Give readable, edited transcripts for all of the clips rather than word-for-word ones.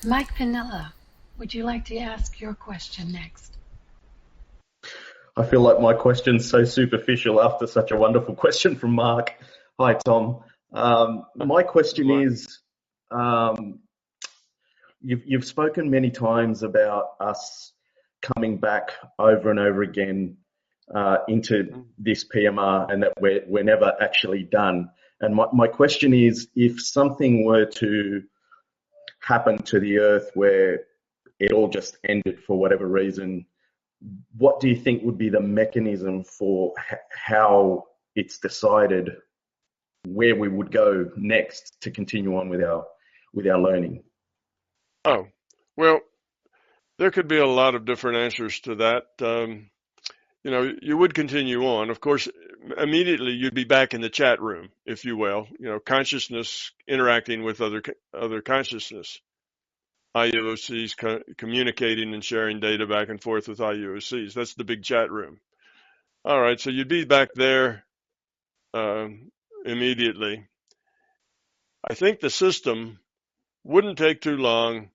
Mike Panilla, would you like to ask your question next? I feel like my question's so superficial after such a wonderful question from Mark. Hi, Tom. My question is, you've spoken many times about us coming back over and over again into this PMR, and that we're never actually done. And my question is, if something were to happen to the Earth where it all just ended for whatever reason, what do you think would be the mechanism for how it's decided where we would go next to continue on with our learning? Oh, well, there could be a lot of different answers to that. You would continue on. Of course, immediately you'd be back in the chat room, if you will. Consciousness interacting with other consciousness. IUOCs communicating and sharing data back and forth with IUOCs. That's the big chat room. All right, so you'd be back there immediately. I think the system wouldn't take too long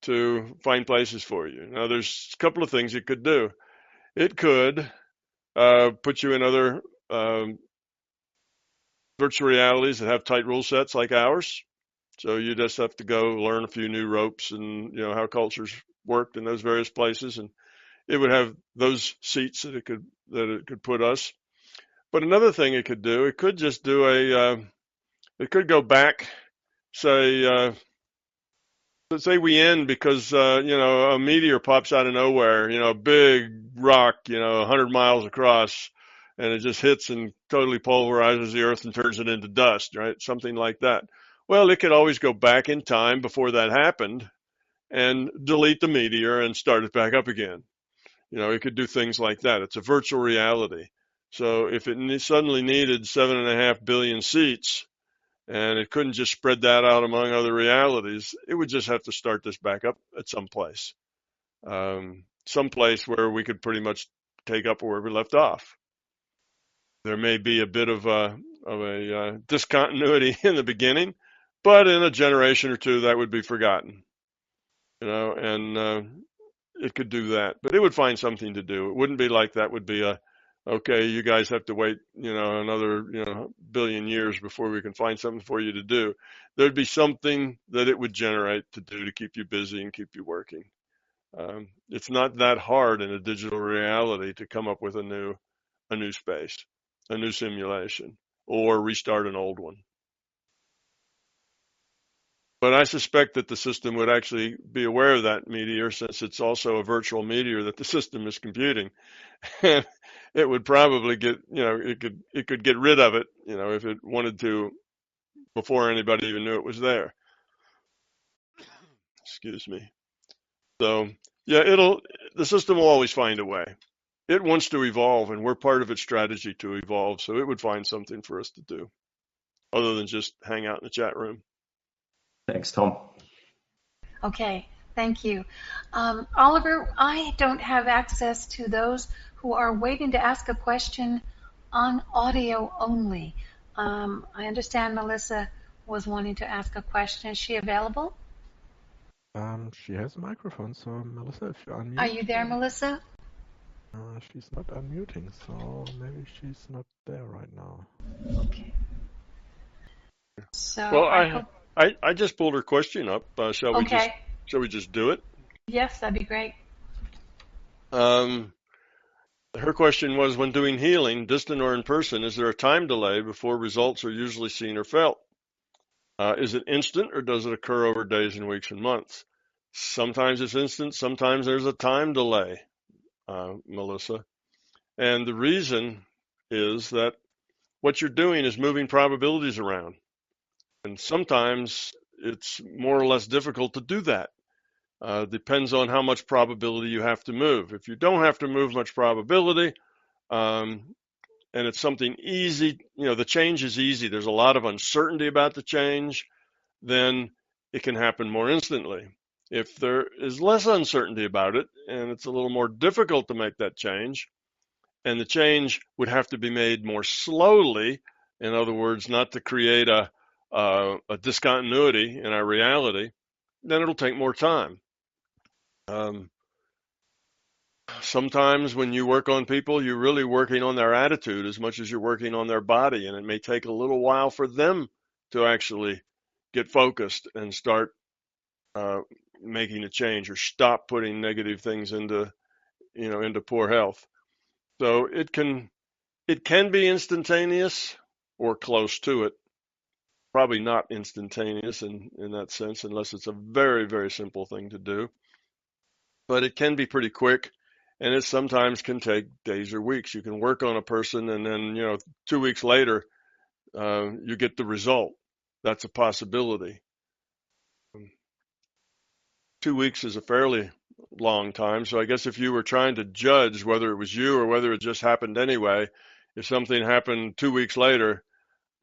to find places for you. Now, there's a couple of things it could do. It could put you in other virtual realities that have tight rule sets like ours. So you just have to go learn a few new ropes and how cultures worked in those various places, and it would have those seats that it could put us. But another thing it could do, it could just do it could go back, say we end because a meteor pops out of nowhere, a big rock, 100 miles across, and it just hits and totally pulverizes the Earth and turns it into dust, right? Something like that. Well, it could always go back in time before that happened and delete the meteor and start it back up again. It could do things like that. It's a virtual reality. So if it suddenly needed 7.5 billion seats and it couldn't just spread that out among other realities, it would just have to start this back up at some place where we could pretty much take up where we left off. There may be a bit of a discontinuity in the beginning, but in a generation or two, that would be forgotten, and it could do that. But it would find something to do. It wouldn't be like that would be okay, you guys have to wait, another, billion years before we can find something for you to do. There'd be something that it would generate to do to keep you busy and keep you working. It's not that hard in a digital reality to come up with a new space, a new simulation, or restart an old one. But I suspect that the system would actually be aware of that meteor, since it's also a virtual meteor that the system is computing. And it would probably get, it could get rid of it, if it wanted to, before anybody even knew it was there. Excuse me. So, yeah, the system will always find a way. It wants to evolve, and we're part of its strategy to evolve. So it would find something for us to do, other than just hang out in the chat room. Thanks, Tom. Okay, thank you. Oliver, I don't have access to those who are waiting to ask a question on audio only. I understand Melissa was wanting to ask a question. Is she available? She has a microphone, so Melissa, if you unmute. Are you there, Melissa? She's not unmuting, so maybe she's not there right now. Okay. So well, I just pulled her question up. Shall we just do it? Yes, that'd be great. Her question was, when doing healing, distant or in person, is there a time delay before results are usually seen or felt? Is it instant, or does it occur over days and weeks and months? Sometimes it's instant, sometimes there's a time delay, Melissa. And the reason is that what you're doing is moving probabilities around. And sometimes it's more or less difficult to do that. Depends on how much probability you have to move. If you don't have to move much probability, and it's something easy, the change is easy, there's a lot of uncertainty about the change, then it can happen more instantly. If there is less uncertainty about it, and it's a little more difficult to make that change, and the change would have to be made more slowly, in other words, not to create a discontinuity in our reality, then it'll take more time. Sometimes when you work on people, you're really working on their attitude as much as you're working on their body, and it may take a little while for them to actually get focused and start making a change or stop putting negative things into poor health. So it can be instantaneous or close to it. Probably not instantaneous in that sense, unless it's a very, very simple thing to do. But it can be pretty quick, and it sometimes can take days or weeks. You can work on a person, and then 2 weeks later, you get the result. That's a possibility. 2 weeks is a fairly long time. So I guess if you were trying to judge whether it was you or whether it just happened anyway, if something happened 2 weeks later,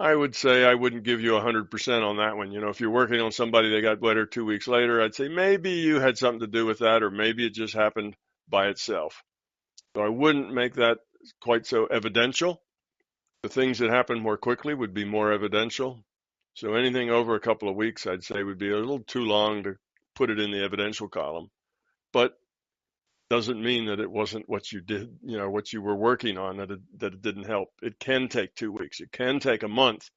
I would say I wouldn't give you 100% on that one. If you're working on somebody that got better 2 weeks later, I'd say maybe you had something to do with that, or maybe it just happened by itself. So I wouldn't make that quite so evidential. The things that happen more quickly would be more evidential. So anything over a couple of weeks, I'd say would be a little too long to put it in the evidential column. But doesn't mean that it wasn't what you did, what you were working on, that it didn't help. It can take 2 weeks. It can take a month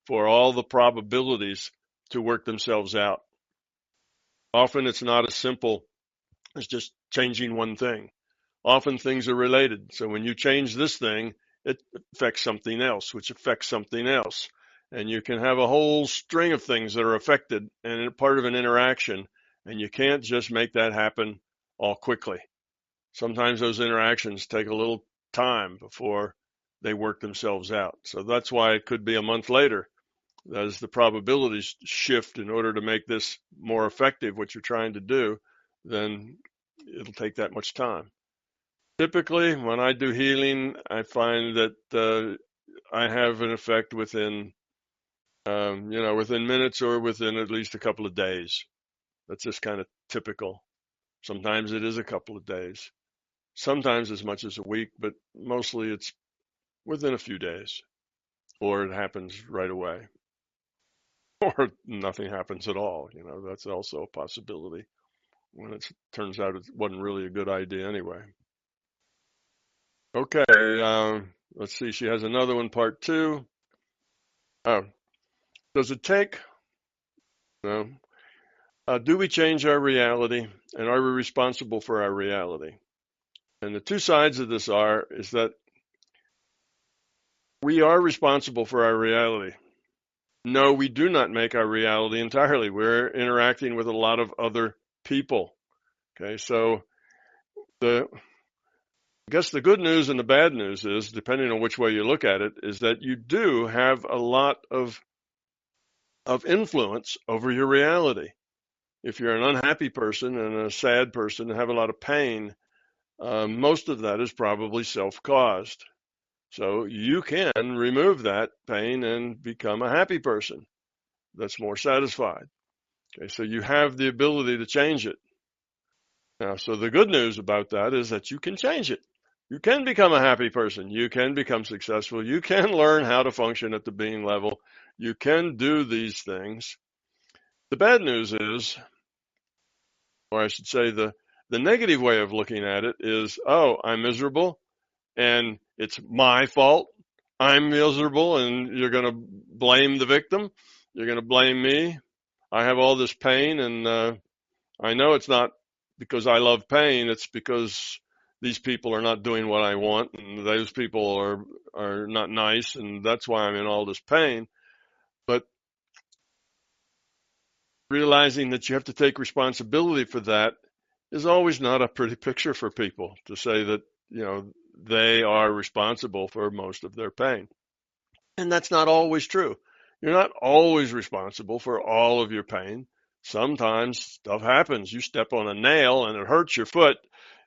for all the probabilities to work themselves out. Often it's not as simple as just changing one thing. Often things are related. So when you change this thing, it affects something else, which affects something else. And you can have a whole string of things that are affected and part of an interaction, and you can't just make that happen all quickly. Sometimes those interactions take a little time before they work themselves out. So that's why it could be a month later. As the probabilities shift in order to make this more effective, what you're trying to do, then it'll take that much time. Typically, when I do healing, I find that I have an effect within minutes or within at least a couple of days. That's just kind of typical. Sometimes it is a couple of days. Sometimes as much as a week, but mostly it's within a few days, or it happens right away, or nothing happens at all. That's also a possibility when it turns out it wasn't really a good idea anyway. Okay, let's see. She has another one, part 2. Oh, does it take? No. Do we change our reality, and are we responsible for our reality? And the two sides of this is that we are responsible for our reality. No, we do not make our reality entirely. We're interacting with a lot of other people. Okay, so I guess the good news and the bad news is, depending on which way you look at it, is that you do have a lot of influence over your reality. If you're an unhappy person and a sad person and have a lot of pain, most of that is probably self-caused. So you can remove that pain and become a happy person that's more satisfied. Okay, so you have the ability to change it. Now, so the good news about that is that you can change it. You can become a happy person. You can become successful. You can learn how to function at the being level. You can do these things. The bad news is, or I should say the negative way of looking at it is, oh, I'm miserable and it's my fault. I'm miserable and you're going to blame the victim. You're going to blame me. I have all this pain and I know it's not because I love pain. It's because these people are not doing what I want and those people are not nice and that's why I'm in all this pain. But realizing that you have to take responsibility for that is always not a pretty picture for people, to say that, they are responsible for most of their pain. And that's not always true. You're not always responsible for all of your pain. Sometimes stuff happens. You step on a nail and it hurts your foot.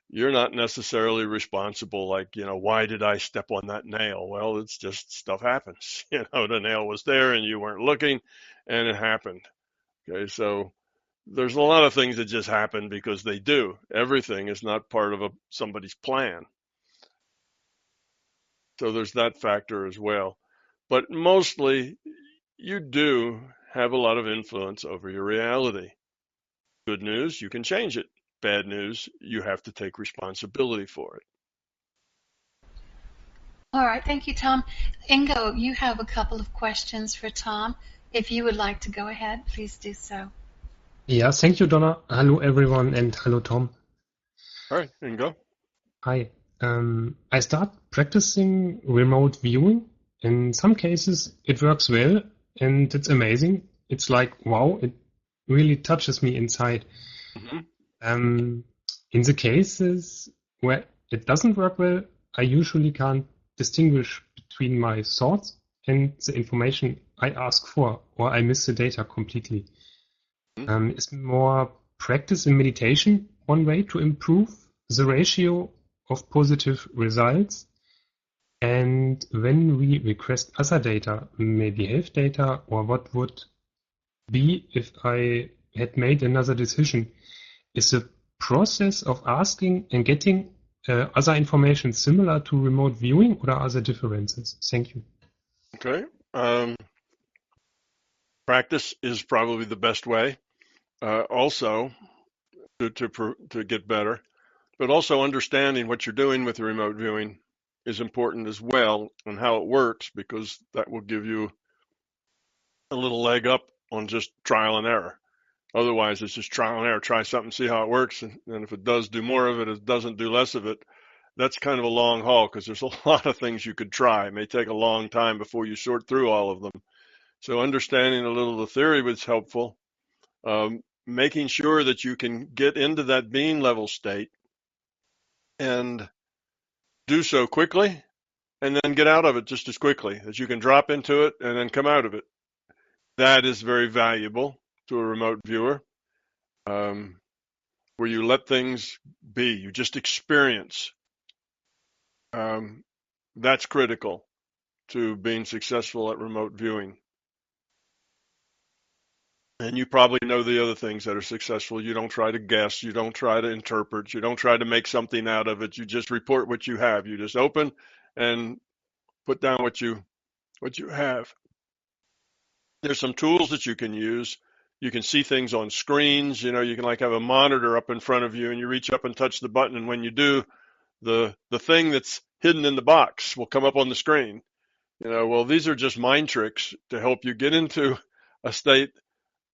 You're not necessarily responsible, like, why did I step on that nail? Well, it's just stuff happens. The nail was there and you weren't looking and it happened. Okay, so there's a lot of things that just happen because they do. Everything is not part of somebody's plan. So there's that factor as well. But mostly, you do have a lot of influence over your reality. Good news, you can change it. Bad news, you have to take responsibility for it. All right, thank you, Tom. Ingo, you have a couple of questions for Tom. If you would like to go ahead, please do so. Yeah, thank you, Donna. Hello, everyone, and hello, Tom. All right, Ingo. Hi. I start practicing remote viewing. In some cases, it works well, and it's amazing. It's like, wow, it really touches me inside. Mm-hmm. In the cases where it doesn't work well, I usually can't distinguish between my thoughts and the information I ask for, or I miss the data completely. Is more practice in meditation one way to improve the ratio of positive results? And when we request other data, maybe health data, or what would be if I had made another decision, is the process of asking and getting other information similar to remote viewing, or are there differences? Thank you. Okay. Practice is probably the best way. Also, to get better, but also understanding what you're doing with the remote viewing is important as well, and how it works, because that will give you a little leg up on just trial and error. Otherwise, it's just trial and error. Try something, see how it works, and if it does, do more of it. If it doesn't, do less of it. That's kind of a long haul, because there's a lot of things you could try. It may take a long time before you sort through all of them. So understanding a little of the theory was helpful. Making sure that you can get into that being level state and do so quickly, and then get out of it just as quickly as you can. Drop into it and then come out of it. That is very valuable to a remote viewer, where you let things be, you just experience. That's critical to being successful at remote viewing. And you probably know the other things that are successful. You don't try to guess. You don't try to interpret. You don't try to make something out of it. You just report what you have. You just open and put down what you have. There's some tools that you can use. You can see things on screens. You can like have a monitor up in front of you, and you reach up and touch the button, and when you do, the thing that's hidden in the box will come up on the screen. Well, these are just mind tricks to help you get into a state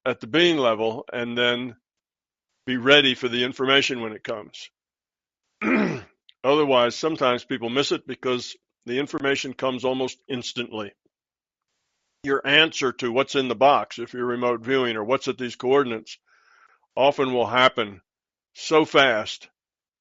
at the being level, and then be ready for the information when it comes. Otherwise, sometimes people miss it because the information comes almost instantly. Your answer to what's in the box, if you're remote viewing, or what's at these coordinates, often will happen so fast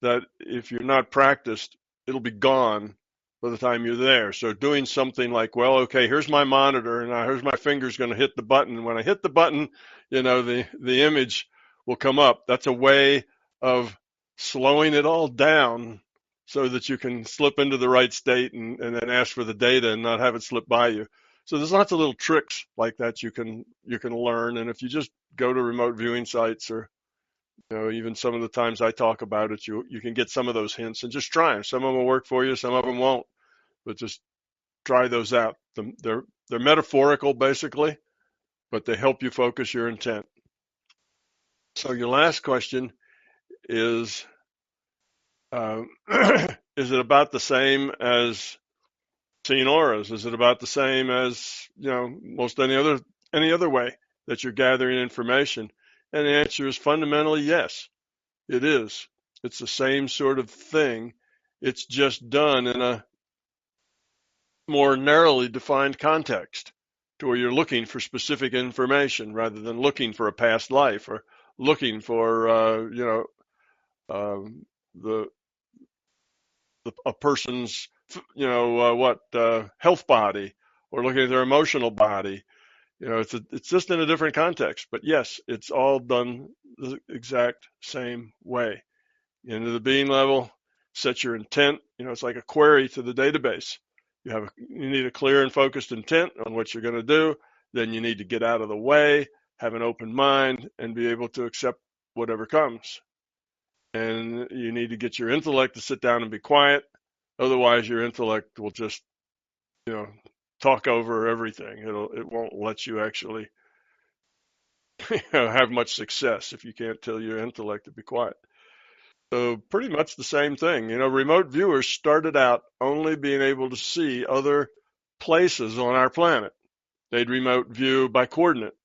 that if you're not practiced, it'll be gone by the time you're there. So doing something like, well, okay, here's my monitor, and here's my finger's going to hit the button. And when I hit the button, the image will come up. That's a way of slowing it all down so that you can slip into the right state and then ask for the data and not have it slip by you. So there's lots of little tricks like that you can learn. And if you just go to remote viewing sites, or even some of the times I talk about it, you can get some of those hints and just try them. Some of them will work for you, some of them won't, but just try those out. They're metaphorical basically, but they help you focus your intent. So your last question is, is it about the same as seeing auras? Is it about the same as most any other way that you're gathering information? And the answer is fundamentally yes, it is. It's the same sort of thing. It's just done in a more narrowly defined context, to where you're looking for specific information rather than looking for a past life, or looking for a person's health body, or looking at their emotional body. It's just in a different context. But yes, it's all done the exact same way. Into the being level, set your intent. It's like a query to the database. You need a clear and focused intent on what you're going to do. Then you need to get out of the way, have an open mind, and be able to accept whatever comes. And you need to get your intellect to sit down and be quiet. Otherwise, your intellect will just, talk over everything. It won't let you actually have much success if you can't tell your intellect to be quiet. So pretty much the same thing. Remote viewers started out only being able to see other places on our planet. They'd remote view by coordinate,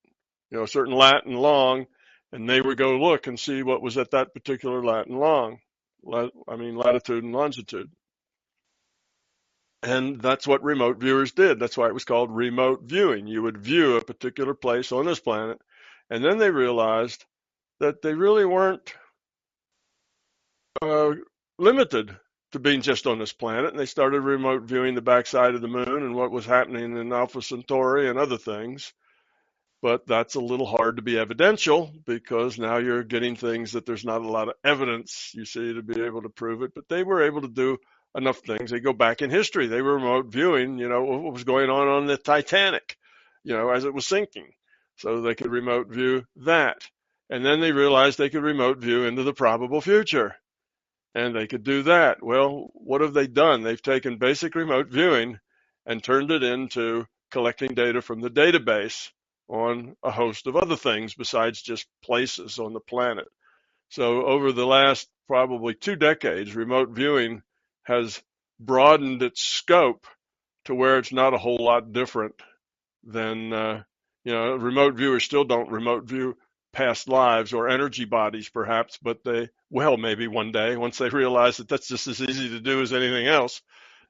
a certain lat and long, and they would go look and see what was at that particular lat and long, latitude and longitude. And that's what remote viewers did. That's why it was called remote viewing. You would view a particular place on this planet, and then they realized that they really weren't limited to being just on this planet, and they started remote viewing the backside of the moon and what was happening in Alpha Centauri and other things. But that's a little hard to be evidential because now you're getting things that there's not a lot of evidence, you see, to be able to prove it. But they were able to do enough things. They go back in history. They were remote viewing, what was going on the Titanic, as it was sinking. So they could remote view that. And then they realized they could remote view into the probable future. And they could do that. Well, what have they done? They've taken basic remote viewing and turned it into collecting data from the database on a host of other things besides just places on the planet. So over the last probably 2 decades, remote viewing has broadened its scope to where it's not a whole lot different than, remote viewers still don't remote view past lives or energy bodies perhaps, but they will maybe one day, once they realize that that's just as easy to do as anything else,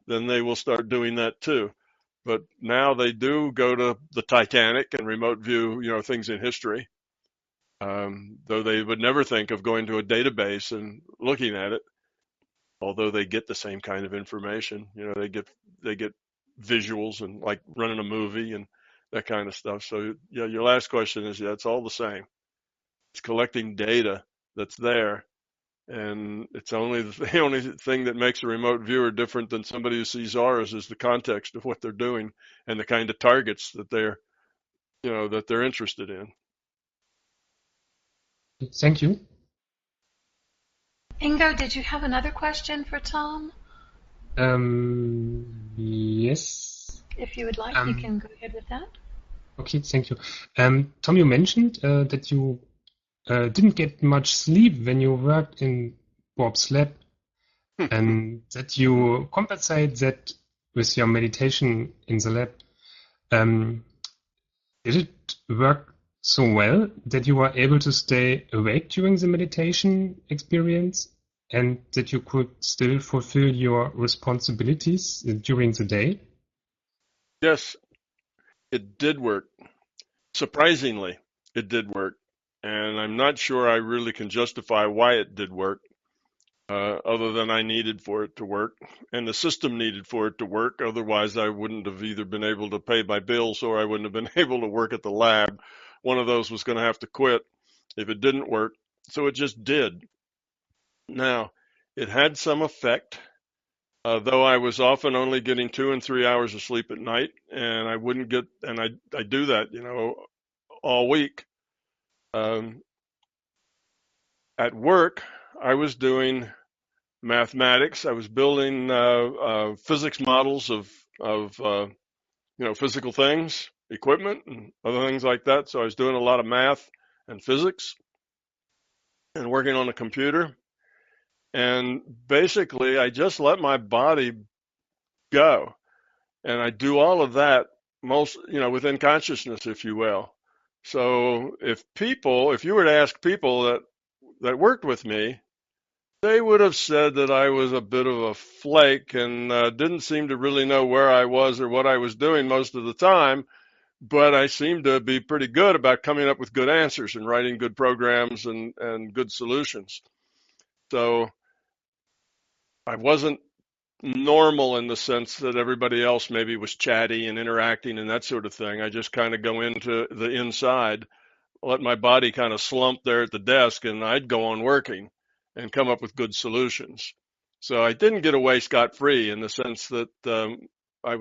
then they will start doing that too. But now they do go to the Titanic and remote view, things in history, though they would never think of going to a database and looking at it, although they get the same kind of information. They get visuals and like running a movie and that kind of stuff. So yeah, your last question is, it's all the same. It's collecting data that's there, and it's only the only thing that makes a remote viewer different than somebody who sees ours is the context of what they're doing and the kind of targets that they're interested in. Thank you. Ingo, did you have another question for Tom? Yes. If you would like, you can go ahead with that. Okay, thank you. Tom, you mentioned that you didn't get much sleep when you worked in Bob's lab, and that you compensate that with your meditation in the lab. Did it work so well that you were able to stay awake during the meditation experience and that you could still fulfill your responsibilities during the day? Yes, it did work. Surprisingly, it did work. And I'm not sure I really can justify why it did work, other than I needed for it to work, and the system needed for it to work. Otherwise, I wouldn't have either been able to pay my bills or I wouldn't have been able to work at the lab. One of those was going to have to quit if it didn't work. So it just did. Now, it had some effect, though I was often only getting 2 and 3 hours of sleep at night, and I wouldn't get, and I do that, all week. At work, I was doing mathematics. I was building physics models of physical things, equipment, and other things like that. So I was doing a lot of math and physics and working on a computer. And basically, I just let my body go. And I do all of that within consciousness, if you will. So if you were to ask people that worked with me, they would have said that I was a bit of a flake and didn't seem to really know where I was or what I was doing most of the time, but I seemed to be pretty good about coming up with good answers and writing good programs and good solutions. So I wasn't normal in the sense that everybody else maybe was chatty and interacting and that sort of thing. I just kind of go into the inside, let my body kind of slump there at the desk, and I'd go on working and come up with good solutions. So I didn't get away scot-free in the sense that I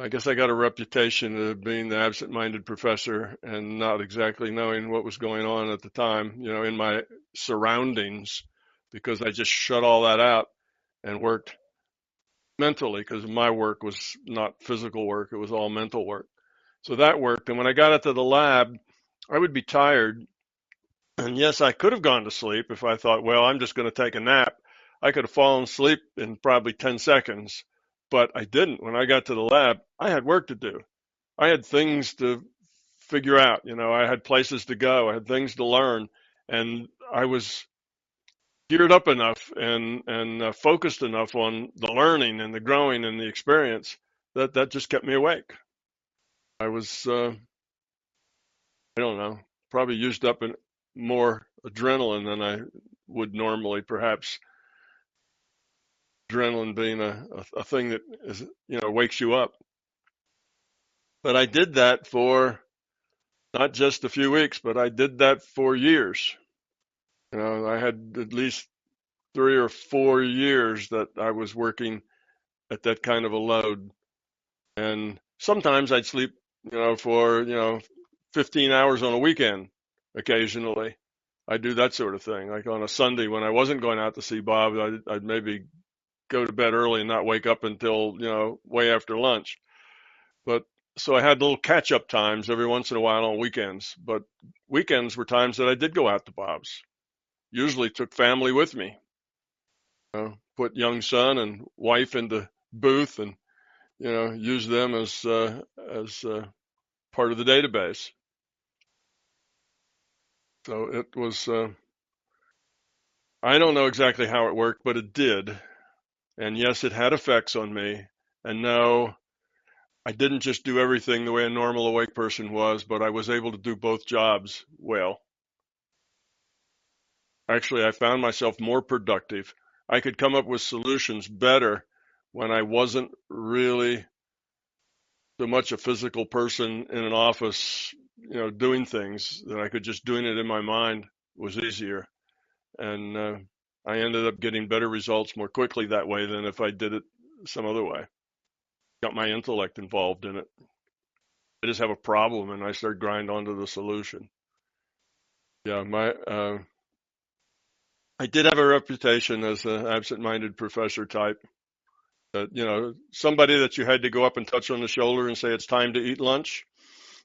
guess I got a reputation of being the absent-minded professor and not exactly knowing what was going on at the time, in my surroundings, because I just shut all that out and worked mentally, because my work was not physical work. It was all mental work. So that worked. And when I got into the lab, I would be tired. And yes, I could have gone to sleep if I thought, well, I'm just going to take a nap. I could have fallen asleep in probably 10 seconds, but I didn't. When I got to the lab, I had work to do. I had things to figure out. I had places to go. I had things to learn, and I was geared up enough and focused enough on the learning and the growing and the experience that just kept me awake. I was, I don't know, probably used up more adrenaline than I would normally, perhaps. Adrenaline being a thing that is, wakes you up. But I did that for not just a few weeks, but I did that for years. I had at least 3 or 4 years that I was working at that kind of a load. And sometimes I'd sleep, for, 15 hours on a weekend occasionally. I'd do that sort of thing. Like on a Sunday when I wasn't going out to see Bob, I'd maybe go to bed early and not wake up until, way after lunch. But so I had little catch up times every once in a while on weekends. But weekends were times that I did go out to Bob's. Usually took family with me. Put young son and wife in the booth and, use them as part of the database. So it was, I don't know exactly how it worked, but it did. And yes, it had effects on me. And no, I didn't just do everything the way a normal awake person was, but I was able to do both jobs well. Actually, I found myself more productive. I could come up with solutions better when I wasn't really so much a physical person in an office, doing things, that I could just doing it in my mind was easier. And I ended up getting better results more quickly that way than if I did it some other way. Got my intellect involved in it. I just have a problem and I start grind onto the solution. Yeah, I did have a reputation as an absent-minded professor type. That, somebody that you had to go up and touch on the shoulder and say it's time to eat lunch.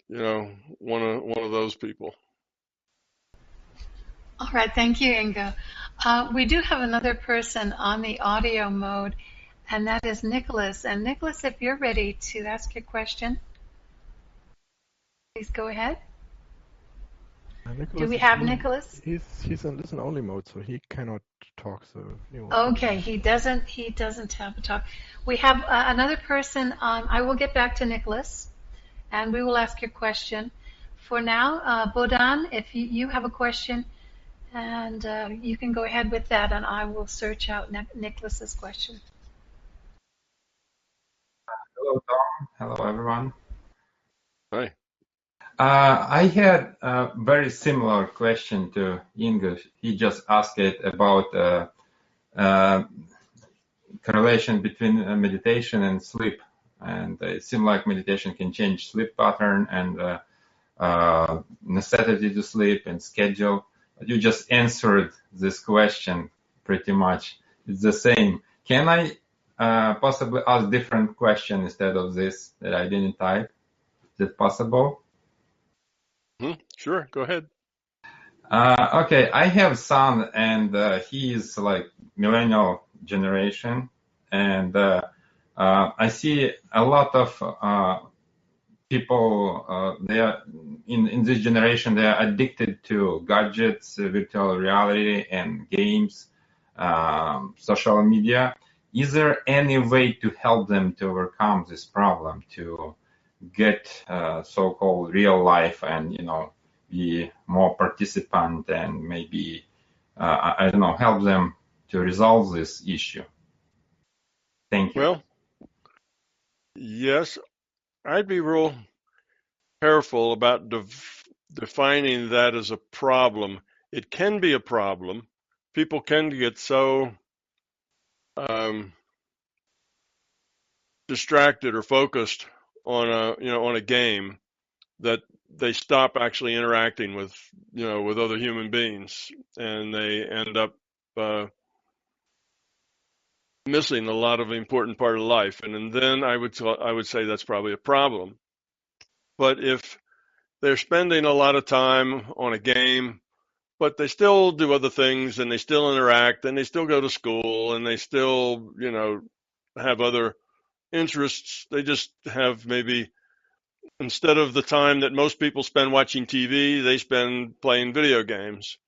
One of those people. All right, thank you, Ingo. We do have another person on the audio mode, and that is Nicholas. And Nicholas, if you're ready to ask your question, please go ahead. Do we have Nicholas? He's in listen-only mode, so he cannot talk. So okay, he doesn't have a talk. We have another person. I will get back to Nicholas, and we will ask your question. For now, Bodan, if you have a question, and you can go ahead with that, and I will search out Nicholas's question. Hello, Tom. Hello, everyone. Hi. I had a very similar question to Ingo. He just asked it about correlation between meditation and sleep. And it seemed like meditation can change sleep pattern and necessity to sleep and schedule. But you just answered this question pretty much. It's the same. Can I possibly ask different question instead of this that I didn't type? Is it possible? Sure, go ahead. Okay, I have son, and he is like millennial generation, and I see a lot of people. They are in this generation. They are addicted to gadgets, virtual reality, and games, social media. Is there any way to help them to overcome this problem, to get so-called real life and, be more participant and maybe, I don't know, help them to resolve this issue? Thank you. Well, yes, I'd be real careful about defining that as a problem. It can be a problem. People can get so distracted or focused on a game that they stop actually interacting with other human beings, and they end up missing a lot of the important part of life. And then I would say that's probably a problem. But if they're spending a lot of time on a game, but they still do other things, and they still interact, and they still go to school, and they still, have other interests. They just have, maybe, instead of the time that most people spend watching TV, they spend playing video games.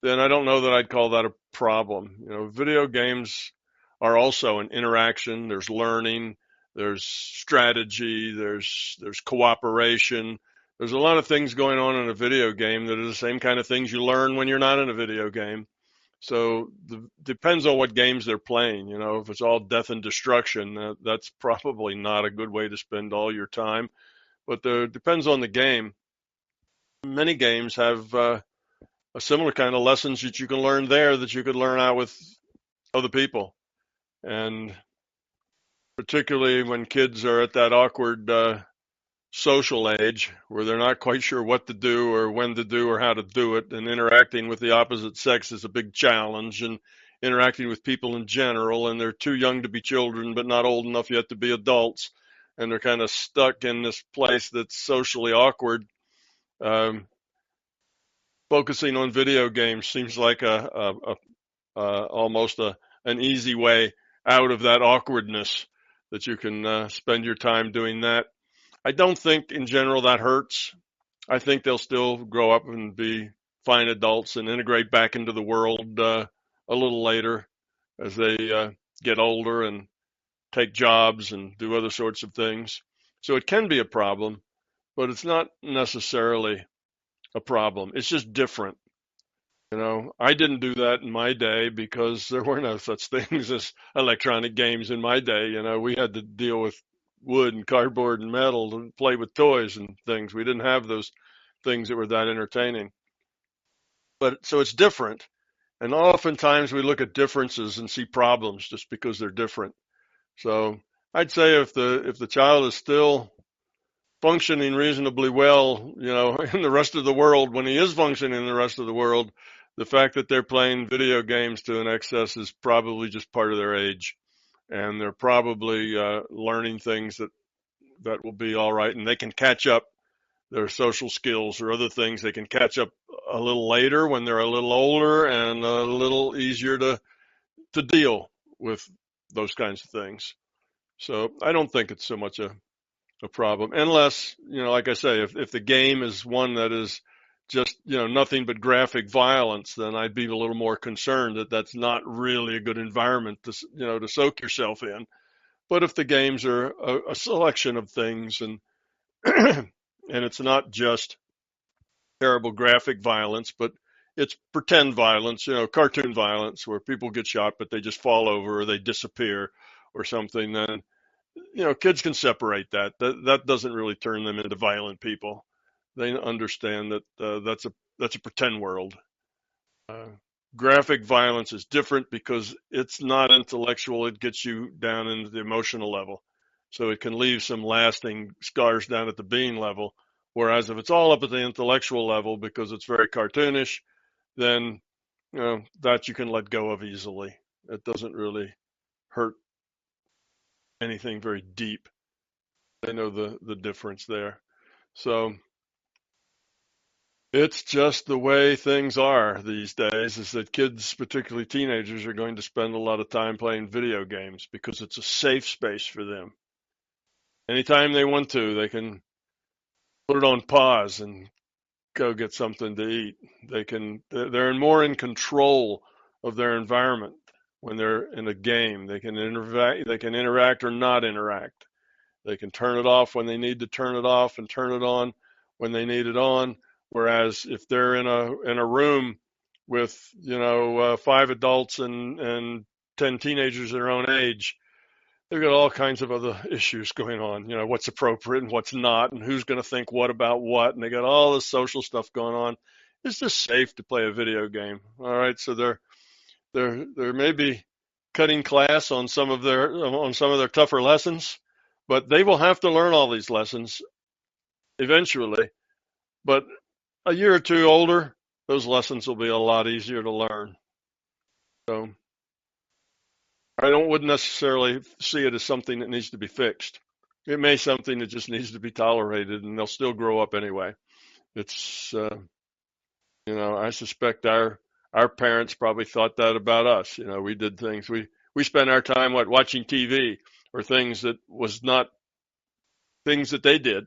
Then I don't know that I'd call that a problem. Video games are also an interaction. There's learning, there's strategy, there's cooperation. There's a lot of things going on in a video game that are the same kind of things you learn when you're not in a video game. So depends on what games they're playing. If it's all death and destruction, that's probably not a good way to spend all your time. But depends on the game. Many games have a similar kind of lessons that you can learn there that you could learn out with other people. And particularly when kids are at that awkward social age where they're not quite sure what to do or when to do or how to do it, and interacting with the opposite sex is a big challenge, and interacting with people in general, and they're too young to be children but not old enough yet to be adults, and they're kind of stuck in this place that's socially awkward. Focusing on video games seems like almost an easy way out of that awkwardness, that you can spend your time doing that. I don't think in general that hurts. I think they'll still grow up and be fine adults and integrate back into the world a little later as they get older and take jobs and do other sorts of things. So it can be a problem, but it's not necessarily a problem. It's just different. I didn't do that in my day because there were no such things as electronic games in my day. We had to deal with wood and cardboard and metal and play with toys and things. We didn't have those things that were that entertaining. But so it's different. And oftentimes we look at differences and see problems just because they're different. So I'd say if the child is still functioning reasonably well, in the rest of the world, when he is functioning in the rest of the world, the fact that they're playing video games to an excess is probably just part of their age. And they're probably learning things that will be all right. And they can catch up their social skills or other things. They can catch up a little later when they're a little older and a little easier to deal with those kinds of things. So I don't think it's so much a problem, unless, like I say, if the game is one that is just, nothing but graphic violence, then I'd be a little more concerned that that's not really a good environment to soak yourself in. But if the games are a selection of things, and and it's not just terrible graphic violence, but it's pretend violence, cartoon violence where people get shot but they just fall over or they disappear or something, then kids can separate that. That doesn't really turn them into violent people. They understand that that's a pretend world. Graphic violence is different because it's not intellectual. It gets you down into the emotional level. So it can leave some lasting scars down at the being level. Whereas if it's all up at the intellectual level because it's very cartoonish, then that you can let go of easily. It doesn't really hurt anything very deep. I know the difference there. So it's just the way things are these days, is that kids, particularly teenagers, are going to spend a lot of time playing video games because it's a safe space for them. Anytime they want to, they can put it on pause and go get something to eat. They're more in control of their environment when they're in a game. They can interact or not interact. They can turn it off when they need to turn it off and turn it on when they need it on. Whereas if they're in a room with 5 adults and 10 teenagers their own age, they've got all kinds of other issues going on. What's appropriate and what's not, and who's going to think what about what, and they got all this social stuff going on. It's just safe to play a video game. All right, so they're maybe cutting class on some of their tougher lessons, but they will have to learn all these lessons eventually. But a year or two older, those lessons will be a lot easier to learn. So I wouldn't necessarily see it as something that needs to be fixed. It may be something that just needs to be tolerated, and they'll still grow up anyway. It's, I suspect our parents probably thought that about us. We did things, we spent our time, watching TV or things that was not things that they did.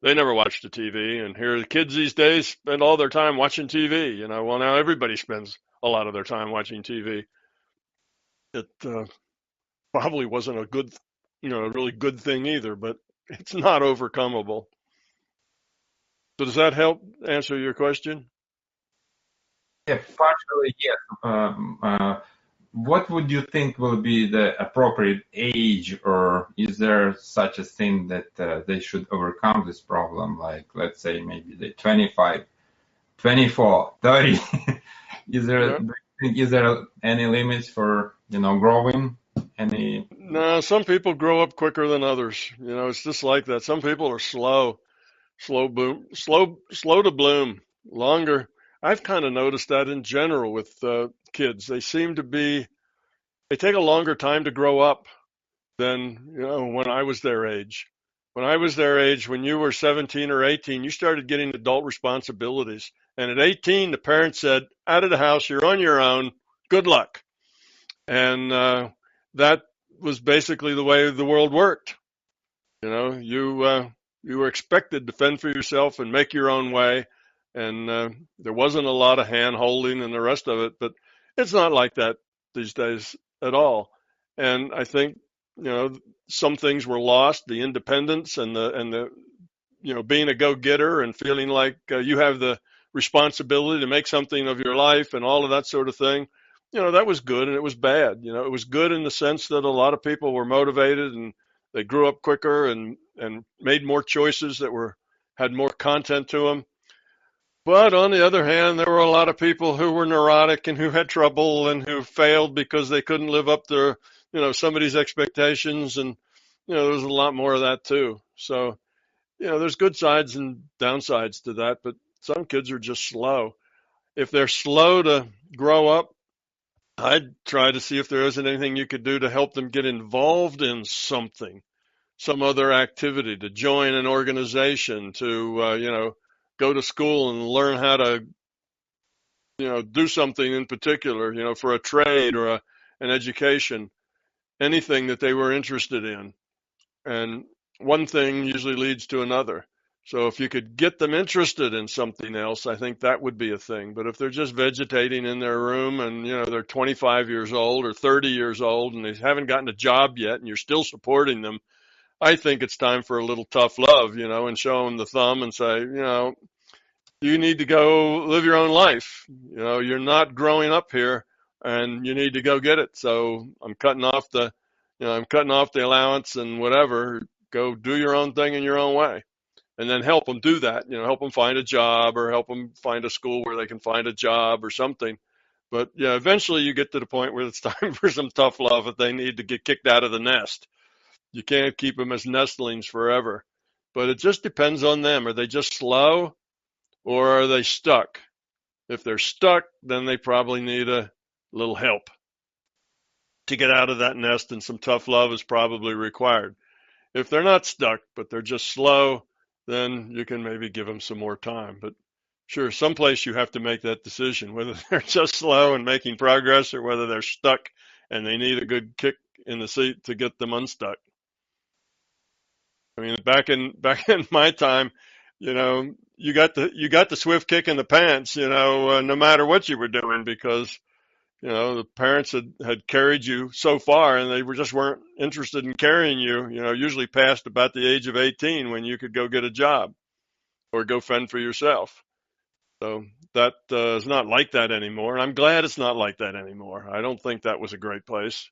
They never watched the TV, and here the kids these days spend all their time watching TV. Well, now everybody spends a lot of their time watching TV. It probably wasn't a really good thing either, but it's not overcomable. So does that help answer your question? Yeah, partially, yes. What would you think will be the appropriate age, or is there such a thing that they should overcome this problem? Like, let's say maybe they 25, 24, 30. Is there any limits for, growing? No, some people grow up quicker than others. It's just like that. Some people are slow to bloom, longer. I've kind of noticed that in general with kids. They take a longer time to grow up than, when I was their age. When I was their age, when you were 17 or 18, you started getting adult responsibilities. And at 18, the parents said, out of the house, you're on your own, good luck. And that was basically the way the world worked. You were expected to fend for yourself and make your own way. And there wasn't a lot of hand holding and the rest of it, but it's not like that these days at all. And I think, some things were lost, the independence and the being a go-getter and feeling like you have the responsibility to make something of your life and all of that sort of thing. That was good and it was bad. It was good in the sense that a lot of people were motivated and they grew up quicker and made more choices that had more content to them. But on the other hand, there were a lot of people who were neurotic and who had trouble and who failed because they couldn't live up to, somebody's expectations. And, there was a lot more of that too. So, there's good sides and downsides to that, but some kids are just slow. If they're slow to grow up, I'd try to see if there isn't anything you could do to help them get involved in something, some other activity, to join an organization, to, go to school and learn how to, do something in particular, for a trade or an education, anything that they were interested in. And one thing usually leads to another. So if you could get them interested in something else, I think that would be a thing. But if they're just vegetating in their room and, they're 25 years old or 30 years old and they haven't gotten a job yet and you're still supporting them, I think it's time for a little tough love, and show them the thumb and say, you need to go live your own life. You're not growing up here and you need to go get it. So I'm cutting off the allowance and whatever. Go do your own thing in your own way. And then help them do that, help them find a job or help them find a school where they can find a job or something. But yeah, eventually you get to the point where it's time for some tough love if they need to get kicked out of the nest. You can't keep them as nestlings forever. But it just depends on them. Are they just slow or are they stuck? If they're stuck, then they probably need a little help to get out of that nest, and some tough love is probably required. If they're not stuck, but they're just slow, then you can maybe give them some more time. But sure, someplace you have to make that decision, whether they're just slow and making progress or whether they're stuck and they need a good kick in the seat to get them unstuck. I mean, back in my time, you got the swift kick in the pants, no matter what you were doing, because the parents had carried you so far and they weren't interested in carrying you, usually past about the age of 18 when you could go get a job or go fend for yourself. So that is not like that anymore. And I'm glad it's not like that anymore. I don't think that was a great place.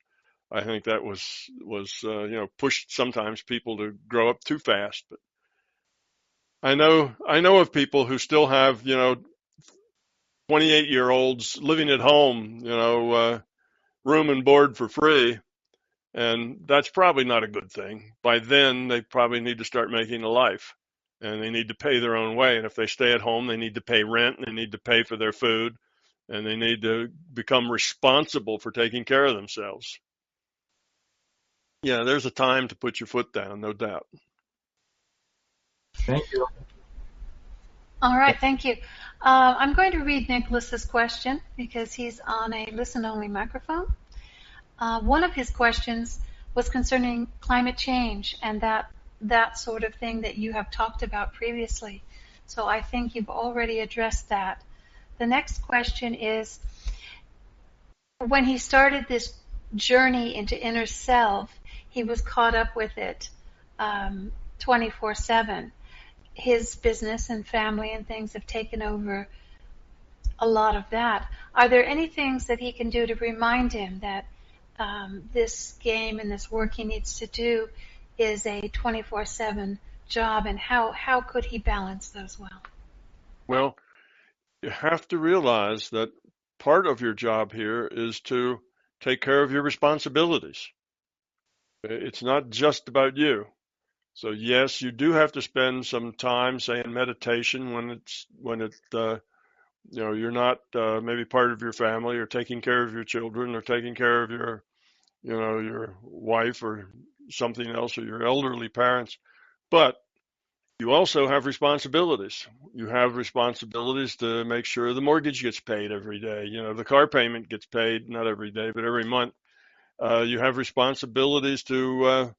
I think that was pushed sometimes people to grow up too fast. But I know of people who still have, 28-year-olds living at home, room and board for free. And that's probably not a good thing. By then, they probably need to start making a life and they need to pay their own way. And if they stay at home, they need to pay rent and they need to pay for their food and they need to become responsible for taking care of themselves. Yeah, there's a time to put your foot down, no doubt. Thank you. All right, thank you. I'm going to read Nicholas's question because he's on a listen-only microphone. One of his questions was concerning climate change and that sort of thing that you have talked about previously. So I think you've already addressed that. The next question is, when he started this journey into inner self, he was caught up with it 24/7. His business and family and things have taken over a lot of that. Are there any things that he can do to remind him that this game and this work he needs to do is a 24/7 job, and how could he balance those well? Well, you have to realize that part of your job here is to take care of your responsibilities. It's not just about you. So yes, you do have to spend some time, say, in meditation when you're not maybe part of your family, or taking care of your children, or taking care of your wife or something else, or your elderly parents. But you also have responsibilities. You have responsibilities to make sure the mortgage gets paid every day. The car payment gets paid, not every day, but every month. You have responsibilities to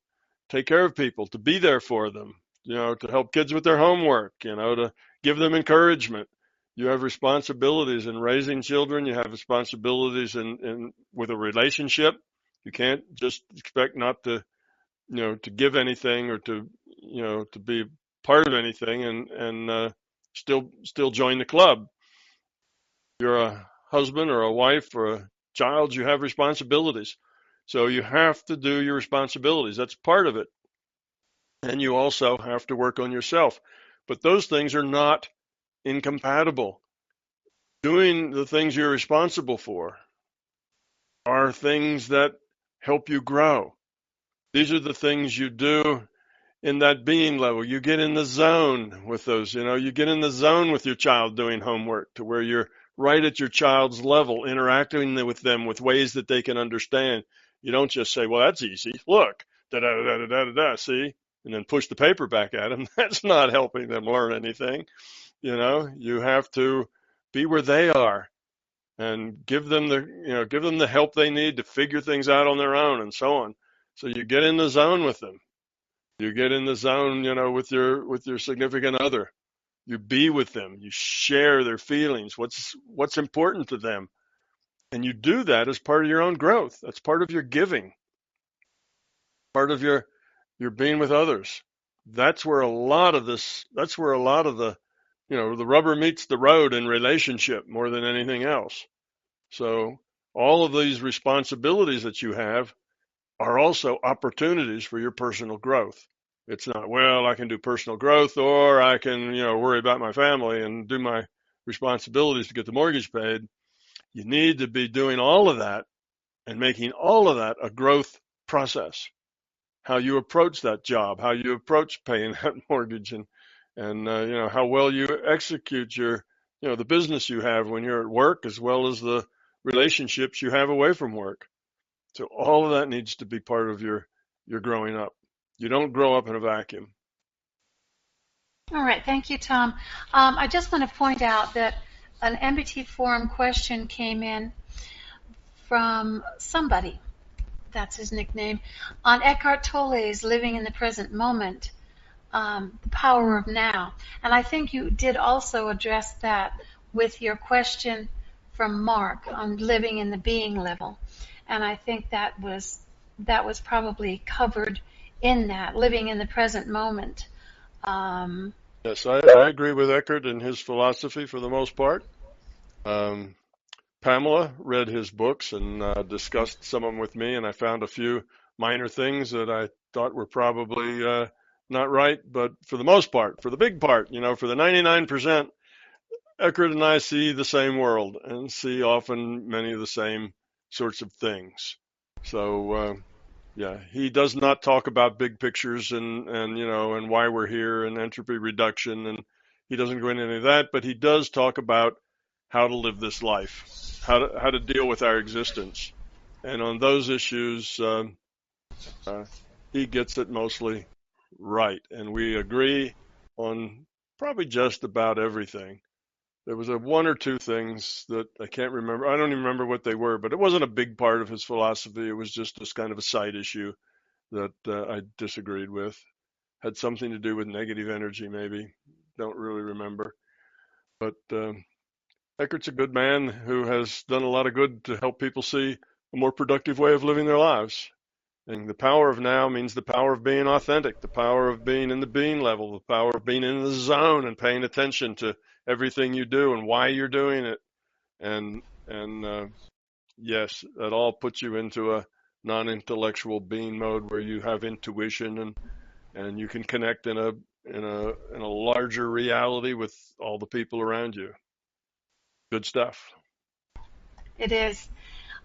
take care of people, to be there for them, to help kids with their homework, to give them encouragement. You have responsibilities in raising children. You have responsibilities in with a relationship. You can't just expect not to, to give anything, or to be part of anything and still join the club. If you're a husband or a wife or a child, you have responsibilities. So you have to do your responsibilities. That's part of it. And you also have to work on yourself. But those things are not incompatible. Doing the things you're responsible for are things that help you grow. These are the things you do in that being level. You get in the zone with those, you get in the zone with your child doing homework, to where you're right at your child's level, interacting with them with ways that they can understand. You don't just say, well, that's easy. Look, da-da-da-da-da-da, see? And then push the paper back at them. That's not helping them learn anything. You have to be where they are and give them the help they need to figure things out on their own, and so on. So you get in the zone with them. You get in the zone, with your significant other. You be with them. You share their feelings. What's important to them, and you do that as part of your own growth. That's part of your giving. Part of your being with others. That's where a lot of this. That's where a lot of the rubber meets the road in relationship more than anything else. So all of these responsibilities that you have are also opportunities for your personal growth. It's not, well, I can do personal growth, or I can, worry about my family and do my responsibilities to get the mortgage paid. You need to be doing all of that and making all of that a growth process. How you approach that job, how you approach paying that mortgage, and how well you execute your, the business you have when you're at work, as well as the relationships you have away from work. So all of that needs to be part of your growing up. You don't grow up in a vacuum. All right, thank you, Tom. I just want to point out that an MBT forum question came in from somebody, that's his nickname, on Eckhart Tolle's Living in the Present Moment, the power of now. And I think you did also address that with your question from Mark on living in the being level. And I think that was probably covered in that, living in the present moment. Yes, I agree with Eckhart and his philosophy for the most part. Pamela read his books and discussed some of them with me, and I found a few minor things that I thought were probably not right. But for the most part, for the big part, for the 99%, Eckhart and I see the same world and see often many of the same sorts of things. So yeah, he does not talk about big pictures and why we're here and entropy reduction, and he doesn't go into any of that, but he does talk about how to live this life, how to deal with our existence. And on those issues, he gets it mostly right. And we agree on probably just about everything. There was one or two things that I can't remember. I don't even remember what they were, but it wasn't a big part of his philosophy. It was just this kind of a side issue that I disagreed with. Had something to do with negative energy, maybe. Don't really remember. But Eckart's a good man who has done a lot of good to help people see a more productive way of living their lives. And the power of now means the power of being authentic, the power of being in the being level, the power of being in the zone and paying attention to everything you do and why you're doing it. And yes, that all puts you into a non-intellectual being mode where you have intuition and you can connect in a larger reality with all the people around you. Good stuff. It is.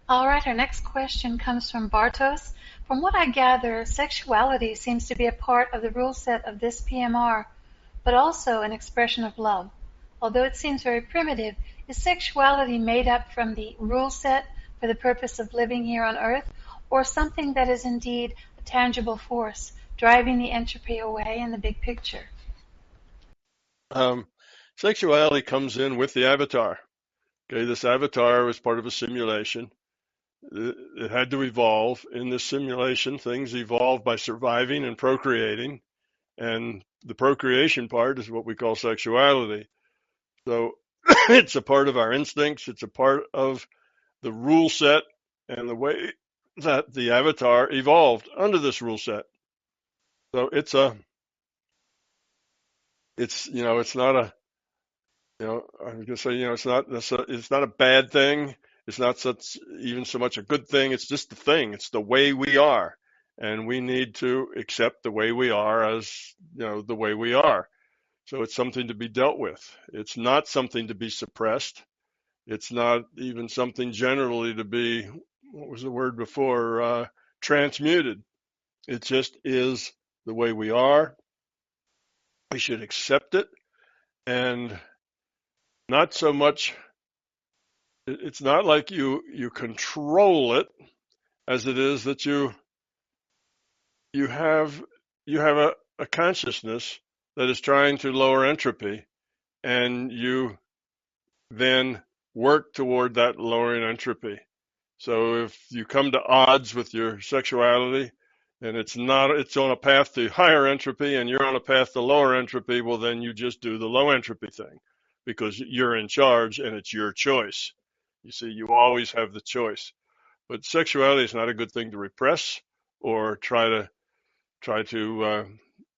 All right, our next question comes from Bartos. From what I gather, sexuality seems to be a part of the rule set of this PMR, but also an expression of love. Although it seems very primitive, is sexuality made up from the rule set for the purpose of living here on Earth, or something that is indeed a tangible force, driving the entropy away in the big picture? Sexuality comes in with the avatar. Okay, this avatar was part of a simulation. It had to evolve. In this simulation, things evolve by surviving and procreating, and the procreation part is what we call sexuality. So it's a part of our instincts. It's a part of the rule set and the way that the avatar evolved under this rule set. So it's not a, I'm gonna say, it's not a bad thing. It's not even so much a good thing. It's just the thing. It's the way we are, and we need to accept the way we are as, the way we are. So it's something to be dealt with. It's not something to be suppressed. It's not even something generally to be, what was the word before, transmuted. It just is the way we are. We should accept it, and not so much, it's not like you control it as it is that you have a consciousness that is trying to lower entropy, and you then work toward that lowering entropy. So if you come to odds with your sexuality and it's on a path to higher entropy and you're on a path to lower entropy, well, then you just do the low entropy thing because you're in charge and it's your choice. You see, you always have the choice. But sexuality is not a good thing to repress or try to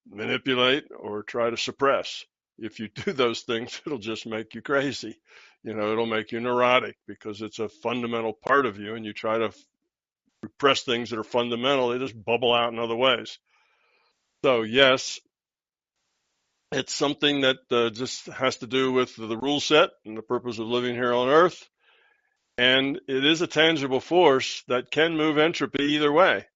manipulate or try to suppress. If you do those things, it'll just make you crazy. It'll make you neurotic because it's a fundamental part of you, and you try to repress things that are fundamental, they just bubble out in other ways. So yes, it's something that just has to do with the rule set and the purpose of living here on Earth. And it is a tangible force that can move entropy either way.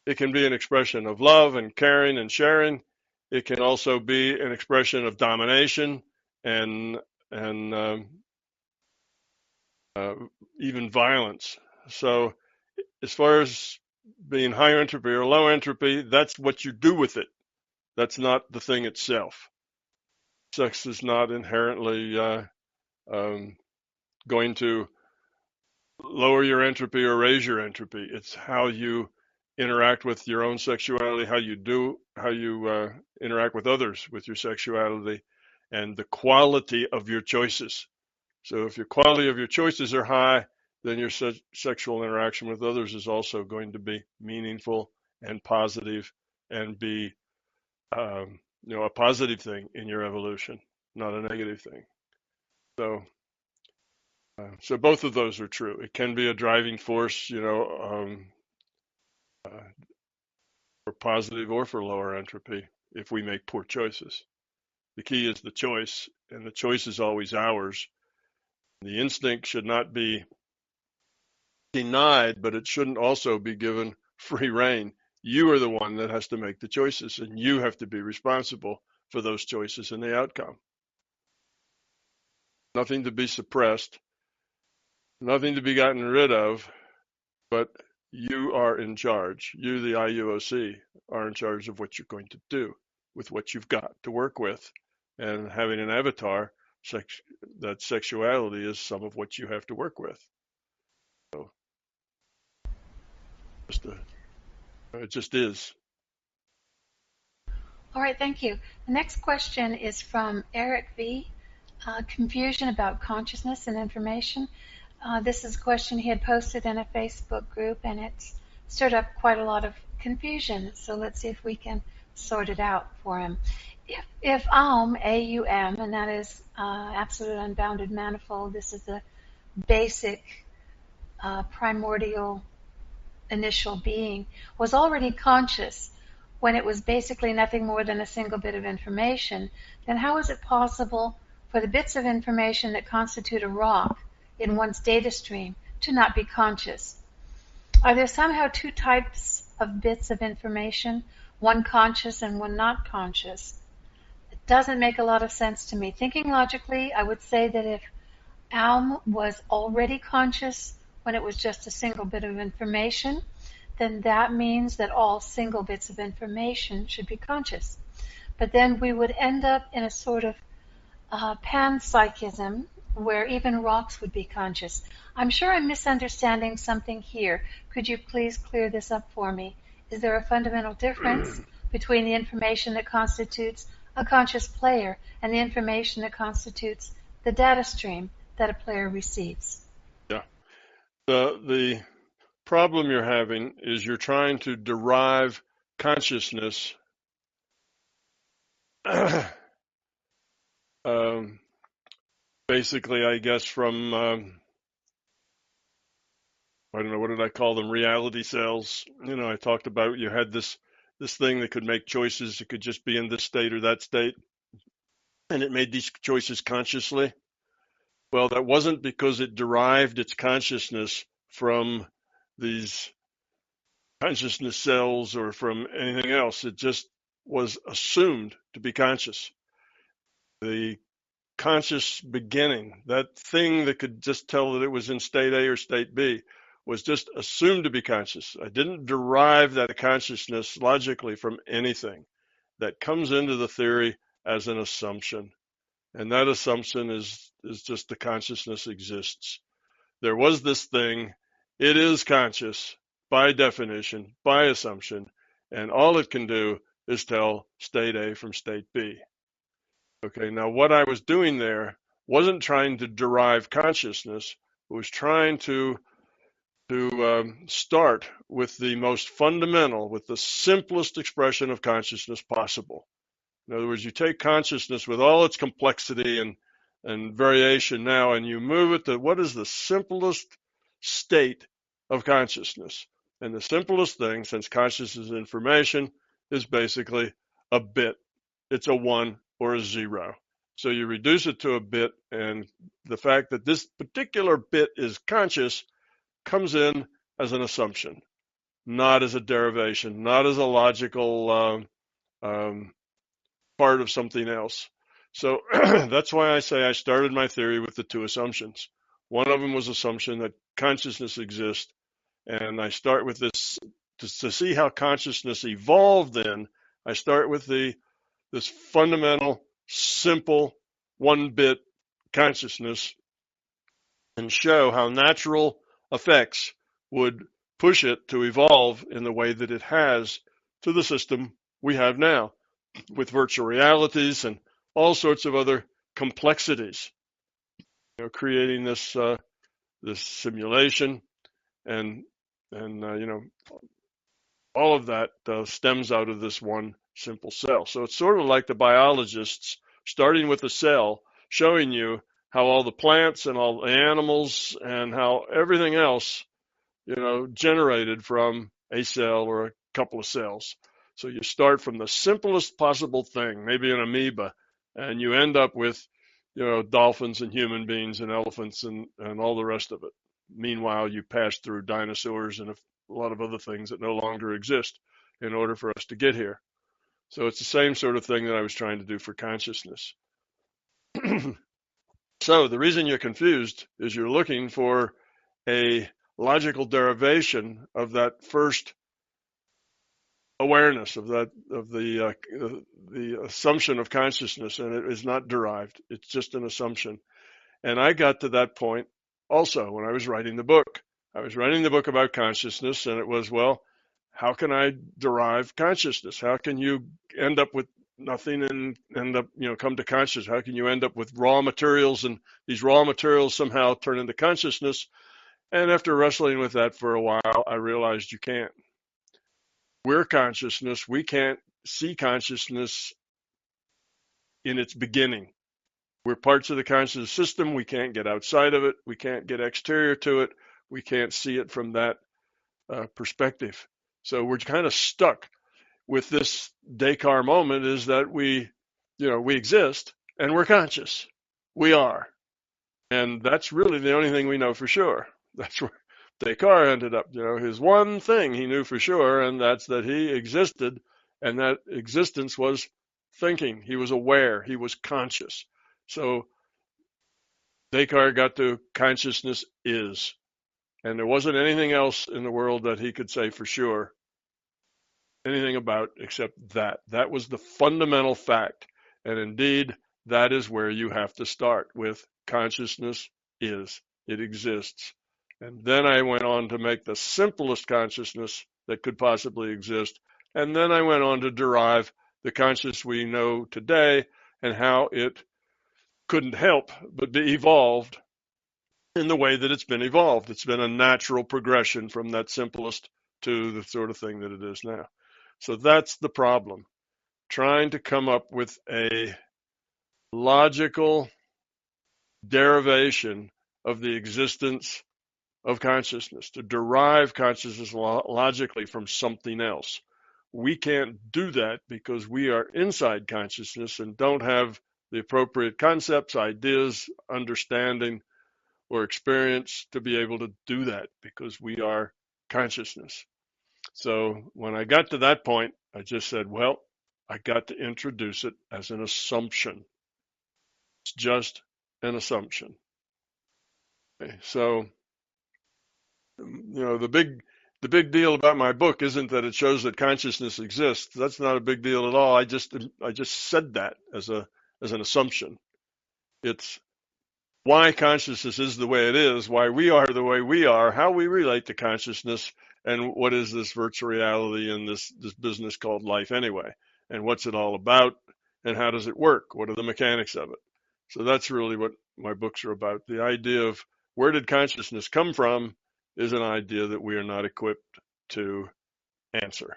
It can be an expression of love and caring and sharing. It can also be an expression of domination and even violence. So as far as being high entropy or low entropy, that's what you do with it. That's not the thing itself. Sex is not inherently going to lower your entropy or raise your entropy. It's how you interact with your own sexuality, how you interact with others with your sexuality, and the quality of your choices. So if your quality of your choices are high, then your sexual interaction with others is also going to be meaningful and positive and be a positive thing in your evolution, not a negative thing. So both of those are true. It can be a driving force, for positive or for lower entropy if we make poor choices. The key is the choice, and the choice is always ours. The instinct should not be denied, but it shouldn't also be given free rein. You are the one that has to make the choices, and you have to be responsible for those choices and the outcome. Nothing to be suppressed, nothing to be gotten rid of, but you are in charge. You, the IUOC, are in charge of what you're going to do with what you've got to work with. and having an avatar, that sexuality is some of what you have to work with. So it just is. All right, thank you. The next question is from Eric V. Confusion about consciousness and information. This is a question he had posted in a Facebook group, and it's stirred up quite a lot of confusion. So let's see if we can sort it out for him. If Aum, A-U-M, and that is absolute unbounded manifold, this is the basic primordial initial being, was already conscious when it was basically nothing more than a single bit of information, then how is it possible for the bits of information that constitute a rock in one's data stream to not be conscious? Are there somehow two types of bits of information, one conscious and one not conscious? It doesn't make a lot of sense to me. Thinking logically, I would say that if Aum was already conscious when it was just a single bit of information, then that means that all single bits of information should be conscious. But then we would end up in a sort of panpsychism where even rocks would be conscious. I'm sure I'm misunderstanding something here. Could you please clear this up for me? Is there a fundamental difference between the information that constitutes a conscious player and the information that constitutes the data stream that a player receives? Yeah. The problem you're having is you're trying to derive consciousness basically, I guess, from I don't know, what did I call them? Reality cells. You know, I talked about you had this thing that could make choices. It could just be in this state or that state, and it made these choices consciously. Well, that wasn't because it derived its consciousness from these consciousness cells or from anything else. It just was assumed to be conscious. The conscious beginning, that thing that could just tell that it was in state A or state B, was just assumed to be conscious. I didn't derive that consciousness logically from anything. That comes into the theory as an assumption. And that assumption is just the consciousness exists. There was this thing, it is conscious by definition, by assumption, and all it can do is tell state A from state B. Okay, now what I was doing there wasn't trying to derive consciousness, it was trying to start with the most fundamental, with the simplest expression of consciousness possible. In other words, you take consciousness with all its complexity and variation now, and you move it to what is the simplest state of consciousness. And the simplest thing, since consciousness is information, is basically a bit. It's a 1 or a 0. So you reduce it to a bit, and the fact that this particular bit is conscious comes in as an assumption, not as a derivation, not as a logical part of something else. So that's why I say I started my theory with the 2 assumptions. One of them was assumption that consciousness exists, and I start with this to see how consciousness evolved. Then I start with this fundamental, simple 1-bit consciousness and show how natural effects would push it to evolve in the way that it has to the system we have now, with virtual realities and all sorts of other complexities. You know, creating this simulation, and you know, all of that stems out of this one simple cell. So it's sort of like the biologists starting with a cell, showing you how all the plants and all the animals and how everything else, you know, generated from a cell or a couple of cells. So you start from the simplest possible thing, maybe an amoeba, and you end up with, you know, dolphins and human beings and elephants and all the rest of it. Meanwhile, you pass through dinosaurs and a lot of other things that no longer exist in order for us to get here. So it's the same sort of thing that I was trying to do for consciousness. So the reason you're confused is you're looking for a logical derivation of that first awareness of the the assumption of consciousness, and it is not derived. It's just an assumption. And I got to that point also when I was writing the book. I was writing the book about consciousness, and it was, well, how can I derive consciousness? How can you end up with nothing and end up, come to consciousness? How can you end up with raw materials, and these raw materials somehow turn into consciousness? And after wrestling with that for a while, I realized you can't. We're consciousness. We can't see consciousness in its beginning. We're parts of the conscious system. We can't get outside of it. We can't get exterior to it. We can't see it from that perspective. So we're kind of stuck with this Descartes moment, is that we exist and we're conscious. We are. And that's really the only thing we know for sure. That's where Descartes ended up. His one thing he knew for sure, and that's that he existed, and that existence was thinking. He was aware. He was conscious. So Descartes got to consciousness is. And there wasn't anything else in the world that he could say for sure anything about except that. That was the fundamental fact. And indeed, that is where you have to start with consciousness is. It exists. And then I went on to make the simplest consciousness that could possibly exist. And then I went on to derive the consciousness we know today and how it couldn't help but be evolved in the way that it's been evolved. It's been a natural progression from that simplest to the sort of thing that it is now. So that's the problem. Trying to come up with a logical derivation of the existence of consciousness, to derive consciousness logically from something else. We can't do that because we are inside consciousness and don't have the appropriate concepts, ideas, understanding, or experience to be able to do that, because we are consciousness. So when I got to that point, I just said, well, I got to introduce it as an assumption. It's just an assumption. Okay, so, the big deal about my book isn't that it shows that consciousness exists. That's not a big deal at all. I just said that as an assumption. It's why consciousness is the way it is, why we are the way we are, how we relate to consciousness, and what is this virtual reality and this business called life anyway, and what's it all about, and how does it work? What are the mechanics of it? So that's really what my books are about. The idea of where did consciousness come from is an idea that we are not equipped to answer.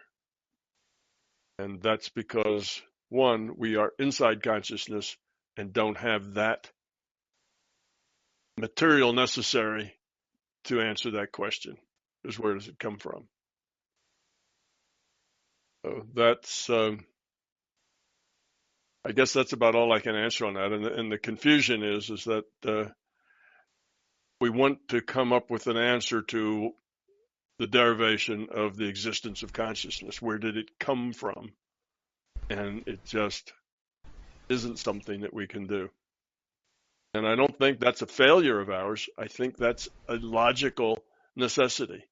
And that's because, one, we are inside consciousness and don't have that material necessary to answer that question, is where does it come from? So that's, I guess that's about all I can answer on that. And the confusion is that we want to come up with an answer to the derivation of the existence of consciousness. Where did it come from? And it just isn't something that we can do. And I don't think that's a failure of ours. I think that's a logical necessity,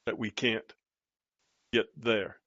that we can't get there.